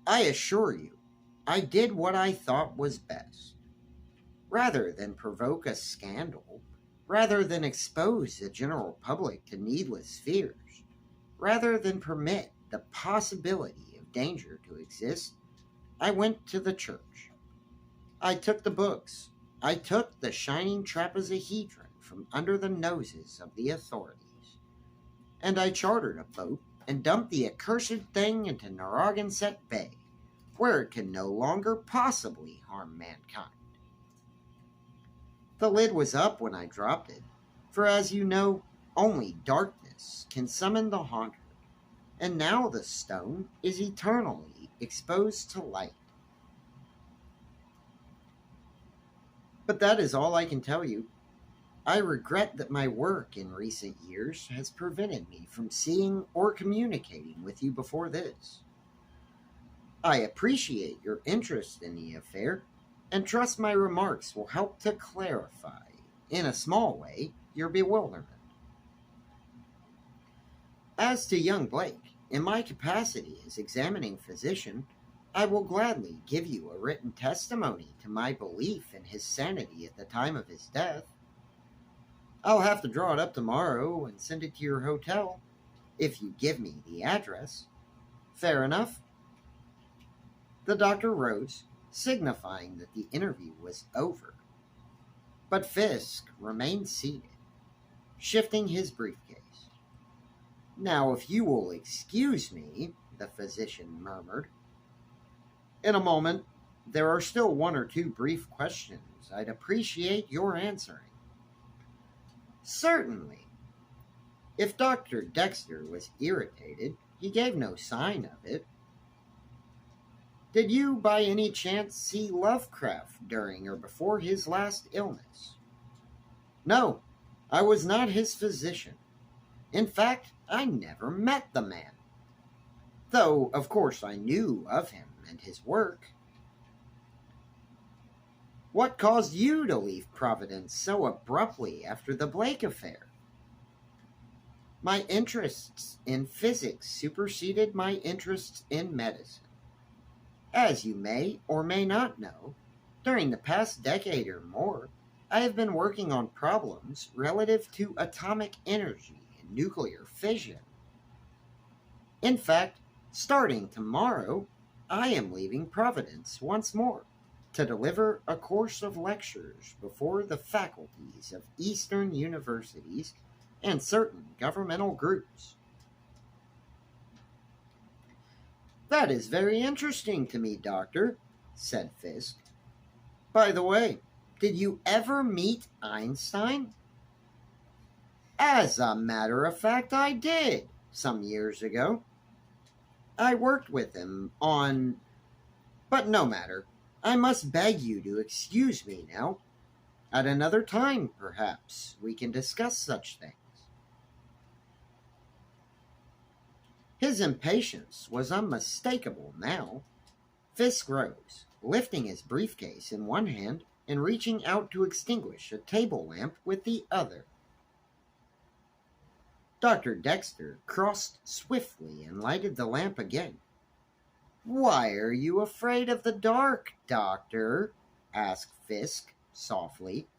"I assure you, I did what I thought was best. Rather than provoke a scandal, rather than expose the general public to needless fears, rather than permit the possibility of danger to exist, I went to the church. I took the books. I took the shining trapezohedron from under the noses of the authorities. And I chartered a boat and dumped the accursed thing into Narragansett Bay, where it can no longer possibly harm mankind. The lid was up when I dropped it, for as you know, only darkness can summon the haunter, and now the stone is eternally exposed to light. But that is all I can tell you. I regret that my work in recent years has prevented me from seeing or communicating with you before this. I appreciate your interest in the affair, and trust my remarks will help to clarify, in a small way, your bewilderment. As to young Blake, in my capacity as examining physician, I will gladly give you a written testimony to my belief in his sanity at the time of his death. I'll have to draw it up tomorrow and send it to your hotel, if you give me the address. Fair enough?" The doctor rose, signifying that the interview was over. But Fisk remained seated, shifting his briefcase. "Now, if you will excuse me," the physician murmured. "In a moment. There are still one or two brief questions I'd appreciate your answering." "Certainly." If Dr. Dexter was irritated, he gave no sign of it. "Did you by any chance see Lovecraft during or before his last illness?" "No, I was not his physician. In fact, I never met the man. Though, of course, I knew of him and his work." "What caused you to leave Providence so abruptly after the Blake affair?" "My interests in physics superseded my interests in medicine. As you may or may not know, during the past decade or more, I have been working on problems relative to atomic energy and nuclear fission. In fact, starting tomorrow, I am leaving Providence once more to deliver a course of lectures before the faculties of Eastern universities and certain governmental groups." "That is very interesting to me, Doctor," said Fisk. "By the way, did you ever meet Einstein?" "As a matter of fact, I did, some years ago. I worked with him on... But no matter. I must beg you to excuse me now. At another time, perhaps, we can discuss such things." His impatience was unmistakable now. Fisk rose, lifting his briefcase in one hand and reaching out to extinguish a table lamp with the other. Dr. Dexter crossed swiftly and lighted the lamp again. "Why are you afraid of the dark, Doctor?" asked Fisk softly.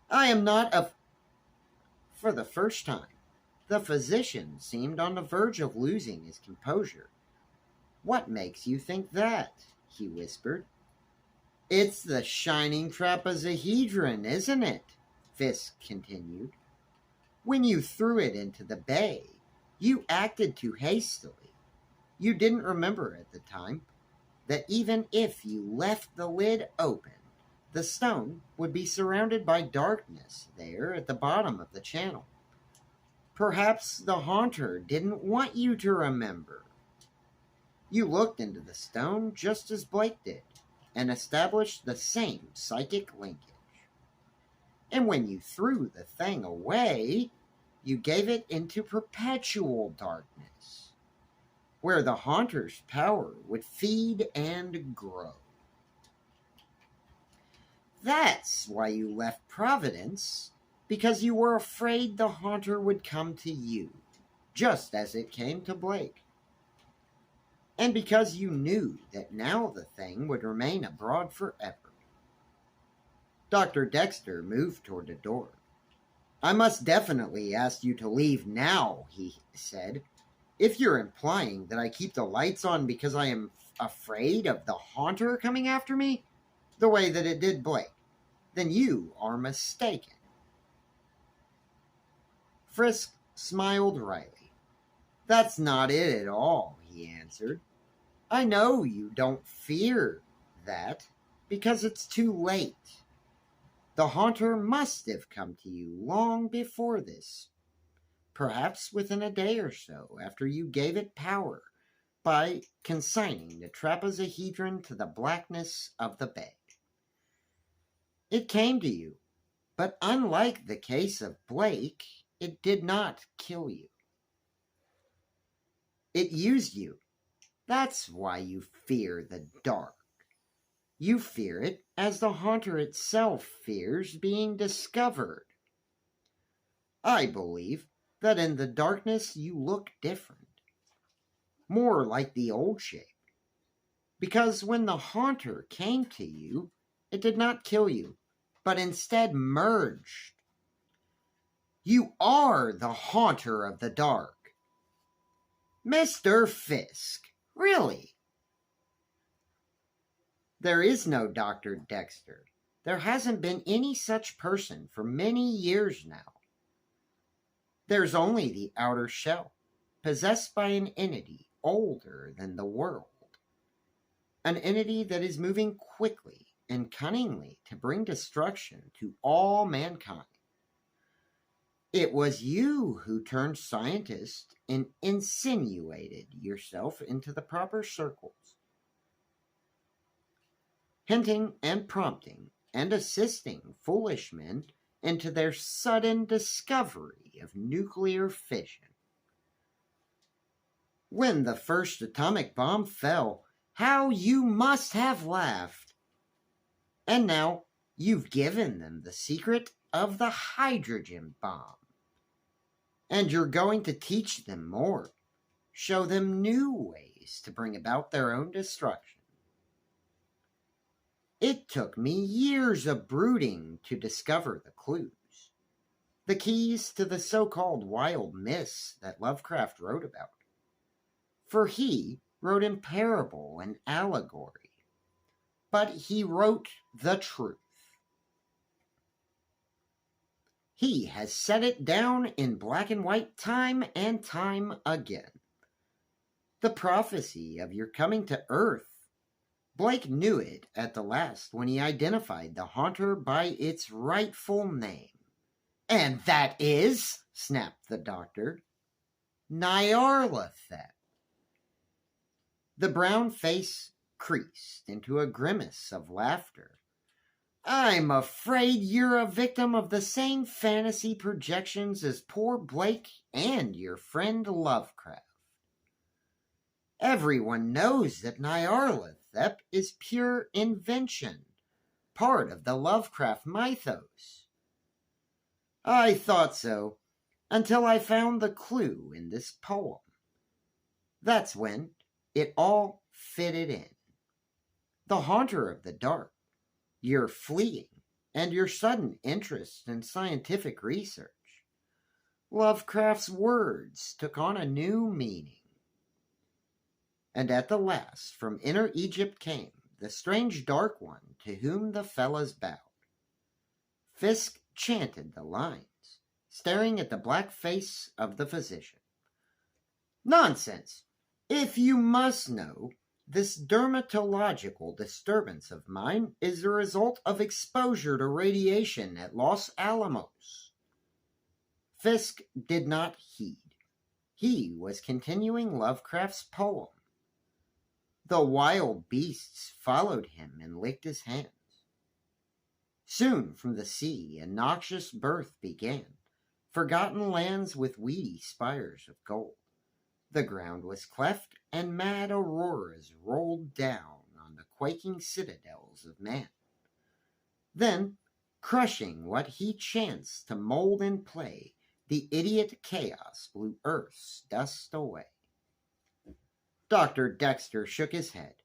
"I am not a..." For the first time, the physician seemed on the verge of losing his composure. "What makes you think that?" he whispered. "It's the shining trapezohedron, isn't it?" Fisk continued. When you threw it into the bay, you acted too hastily. You didn't remember at the time that even if you left the lid open, the stone would be surrounded by darkness there at the bottom of the channel. Perhaps the haunter didn't want you to remember. You looked into the stone just as Blake did and established the same psychic linkage. And when you threw the thing away, you gave it into perpetual darkness, where the haunter's power would feed and grow. That's why you left Providence, because you were afraid the haunter would come to you, just as it came to Blake. And because you knew that now the thing would remain abroad forever. Dr. Dexter moved toward the door. I must definitely ask you to leave now, he said. If you're implying that I keep the lights on because I am afraid of the haunter coming after me, the way that it did Blake, then you are mistaken. Frisk smiled wryly. That's not it at all, he answered. I know you don't fear that because it's too late. The haunter must have come to you long before this, perhaps within a day or so after you gave it power by consigning the trapezohedron to the blackness of the bay. It came to you, but unlike the case of Blake, it did not kill you. It used you. That's why you fear the dark. You fear it as the haunter itself fears being discovered. I believe that in the darkness you look different, more like the old shape. Because when the haunter came to you, it did not kill you, but instead merged. You are the haunter of the dark. Mr. Fisk, really? There is no Dr. Dexter. There hasn't been any such person for many years now. There's only the outer shell, possessed by an entity older than the world. An entity that is moving quickly and cunningly to bring destruction to all mankind. It was you who turned scientist and insinuated yourself into the proper circles, hinting and prompting and assisting foolish men into their sudden discovery of nuclear fission. When the first atomic bomb fell, how you must have laughed. And now you've given them the secret of the hydrogen bomb. And you're going to teach them more, show them new ways to bring about their own destruction. It took me years of brooding to discover the clues, the keys to the so-called wild myths that Lovecraft wrote about. For he wrote in parable and allegory, but he wrote the truth. He has set it down in black and white time and time again. The prophecy of your coming to Earth. Blake knew it at the last when he identified the haunter by its rightful name. And that is, snapped the doctor, Nyarlathotep. The brown face creased into a grimace of laughter. I'm afraid you're a victim of the same fantasy projections as poor Blake and your friend Lovecraft. Everyone knows that Nyarlathotep is pure invention, part of the Lovecraft mythos. I thought so, until I found the clue in this poem. That's when it all fitted in. The haunter of the dark, your fleeing, and your sudden interest in scientific research. Lovecraft's words took on a new meaning. And at the last from inner Egypt came the strange dark one to whom the fellows bowed. Fisk chanted the lines, staring at the black face of the physician. Nonsense! If you must know, this dermatological disturbance of mine is the result of exposure to radiation at Los Alamos. Fisk did not heed. He was continuing Lovecraft's poem. The wild beasts followed him and licked his hands. Soon from the sea a noxious birth began, forgotten lands with weedy spires of gold. The ground was cleft, and mad auroras rolled down on the quaking citadels of man. Then, crushing what he chanced to mold and play, the idiot chaos blew Earth's dust away. Dr. Dexter shook his head.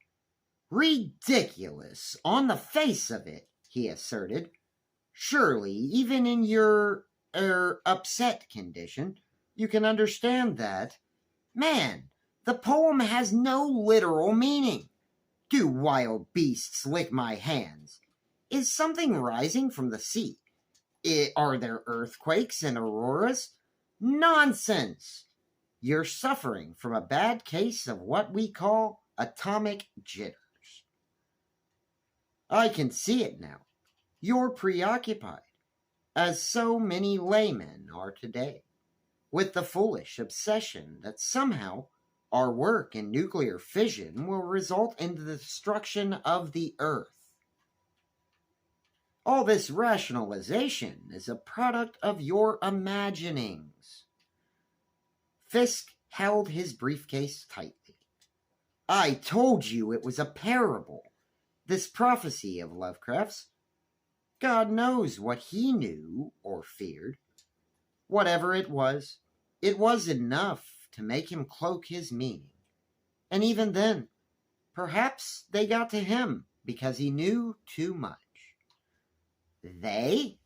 Ridiculous, on the face of it, he asserted. Surely, even in your, upset condition, you can understand that. Man, the poem has no literal meaning. Do wild beasts lick my hands? Is something rising from the sea? Are there earthquakes and auroras? Nonsense! You're suffering from a bad case of what we call atomic jitters. I can see it now. You're preoccupied, as so many laymen are today, with the foolish obsession that somehow our work in nuclear fission will result in the destruction of the Earth. All this rationalization is a product of your imaginings. Fisk held his briefcase tightly. I told you it was a parable. This prophecy of Lovecraft's. God knows what he knew or feared. Whatever it was enough to make him cloak his meaning. And even then, perhaps they got to him because he knew too much. They?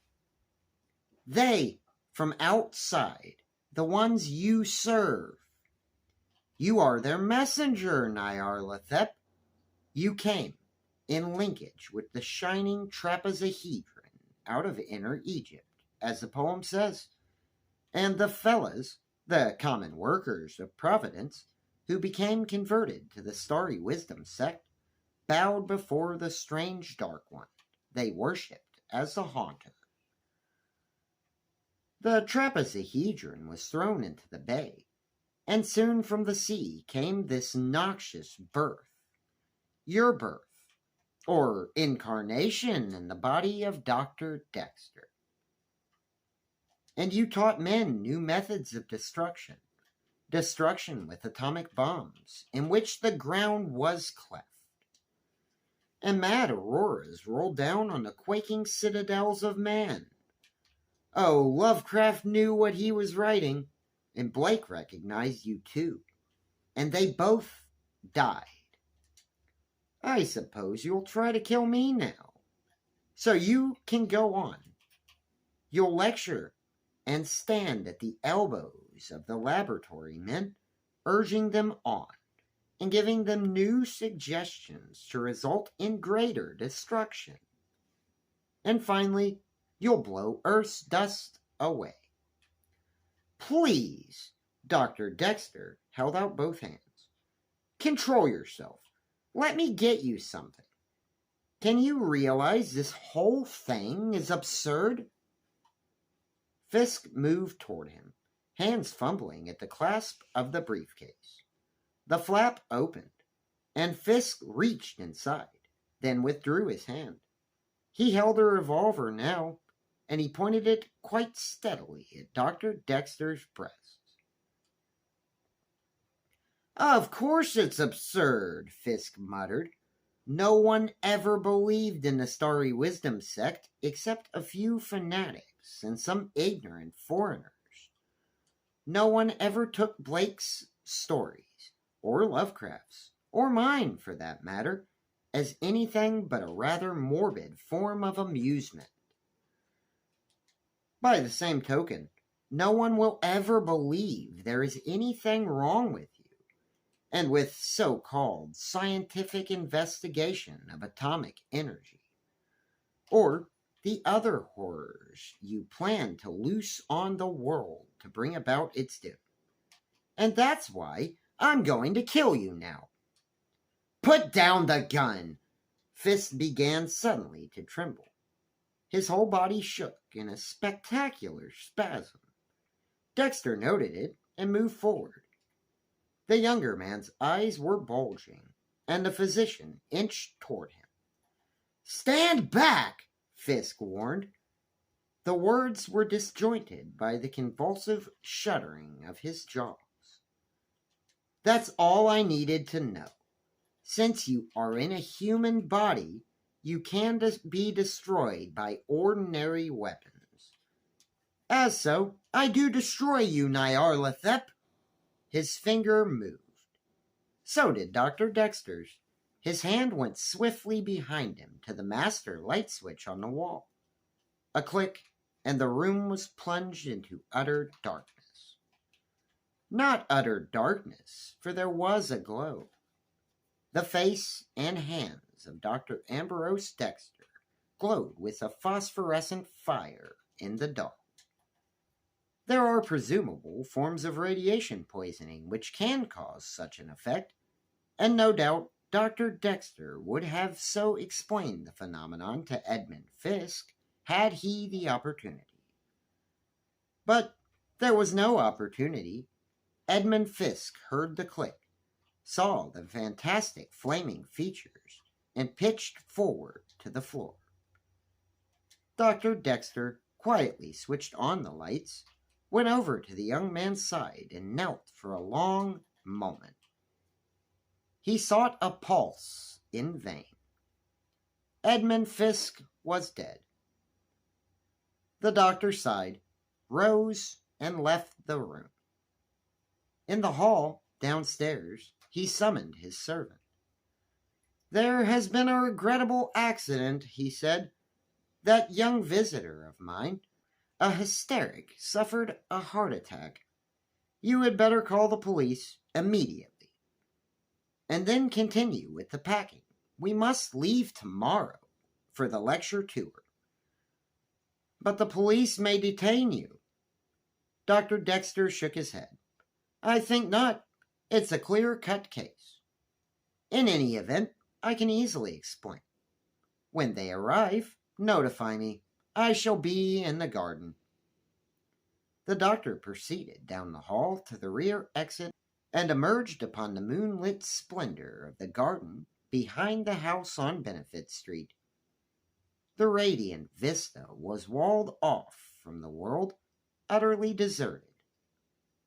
They, from outside, the ones you serve. You are their messenger, Nyarlathotep. You came in linkage with the shining trapezohedron out of Inner Egypt, as the poem says, and the fellas, the common workers of Providence, who became converted to the Starry Wisdom sect, bowed before the strange Dark One they worshipped as the Haunter. The trapezohedron was thrown into the bay, and soon from the sea came this noxious birth, your birth, or incarnation in the body of Dr. Dexter. And you taught men new methods of destruction with atomic bombs, in which the ground was cleft. And mad auroras rolled down on the quaking citadels of man. Oh, Lovecraft knew what he was writing, and Blake recognized you too. And they both died. I suppose you'll try to kill me now, so you can go on. You'll lecture and stand at the elbows of the laboratory men, urging them on and giving them new suggestions to result in greater destruction. And finally, you'll blow Earth's dust away. Please, Dr. Dexter held out both hands. Control yourself. Let me get you something. Can you realize this whole thing is absurd? Fisk moved toward him, hands fumbling at the clasp of the briefcase. The flap opened, and Fisk reached inside, then withdrew his hand. He held a revolver now, and he pointed it quite steadily at Dr. Dexter's breast. Of course it's absurd, Fisk muttered. No one ever believed in the Starry Wisdom sect except a few fanatics and some ignorant foreigners. No one ever took Blake's stories, or Lovecraft's, or mine for that matter, as anything but a rather morbid form of amusement. By the same token, no one will ever believe there is anything wrong with you, and with so-called scientific investigation of atomic energy. Or the other horrors you plan to loose on the world to bring about its doom. And that's why I'm going to kill you now. Put down the gun! Fist began suddenly to tremble. His whole body shook in a spectacular spasm. Dexter noted it and moved forward. The younger man's eyes were bulging, and the physician inched toward him. "Stand back!" Fisk warned. The words were disjointed by the convulsive shuddering of his jaws. "That's all I needed to know. Since you are in a human body, you can be destroyed by ordinary weapons. As so, I do destroy you, Nyarlathotep." His finger moved. So did Dr. Dexter's. His hand went swiftly behind him to the master light switch on the wall. A click, and the room was plunged into utter darkness. Not utter darkness, for there was a glow. The face and hands of Dr. Ambrose Dexter glowed with a phosphorescent fire in the dark. There are presumable forms of radiation poisoning which can cause such an effect, and no doubt Dr. Dexter would have so explained the phenomenon to Edmund Fisk had he the opportunity. But there was no opportunity. Edmund Fisk heard the click, saw the fantastic flaming features, and pitched forward to the floor. Dr. Dexter quietly switched on the lights, went over to the young man's side, and knelt for a long moment. He sought a pulse in vain. Edmund Fisk was dead. The doctor sighed, rose, and left the room. In the hall downstairs, he summoned his servant. "There has been a regrettable accident," he said. "That young visitor of mine, a hysteric, suffered a heart attack. You had better call the police immediately. And then continue with the packing. We must leave tomorrow for the lecture tour." "But the police may detain you." Dr. Dexter shook his head. "I think not. It's a clear-cut case. In any event, I can easily explain. When they arrive, notify me. I shall be in the garden." The doctor proceeded down the hall to the rear exit and emerged upon the moonlit splendor of the garden behind the house on Benefit Street. The radiant vista was walled off from the world, utterly deserted.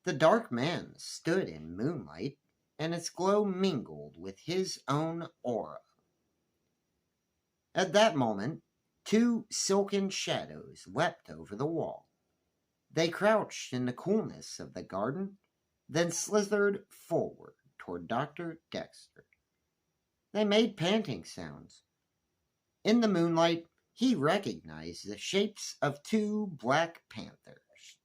The dark man stood in moonlight, and its glow mingled with his own aura. At that moment, two silken shadows leapt over the wall. They crouched in the coolness of the garden, then slithered forward toward Dr. Dexter. They made panting sounds. In the moonlight, he recognized the shapes of two black panthers.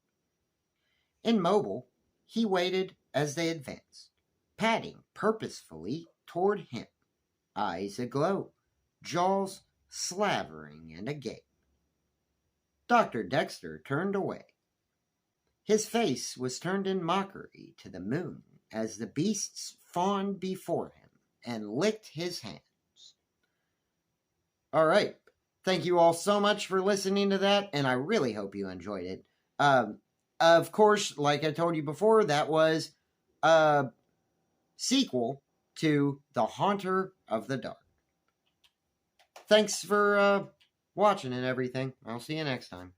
Immobile, he waited as they advanced, padding purposefully toward him, eyes aglow, jaws slavering and agape. Dr. Dexter turned away. His face was turned in mockery to the moon as the beasts fawned before him and licked his hands. All right. Thank you all so much for listening to that, and I really hope you enjoyed it. Of course, like I told you before, that was a sequel to The Haunter of the Dark. Thanks for watching and everything. I'll see you next time.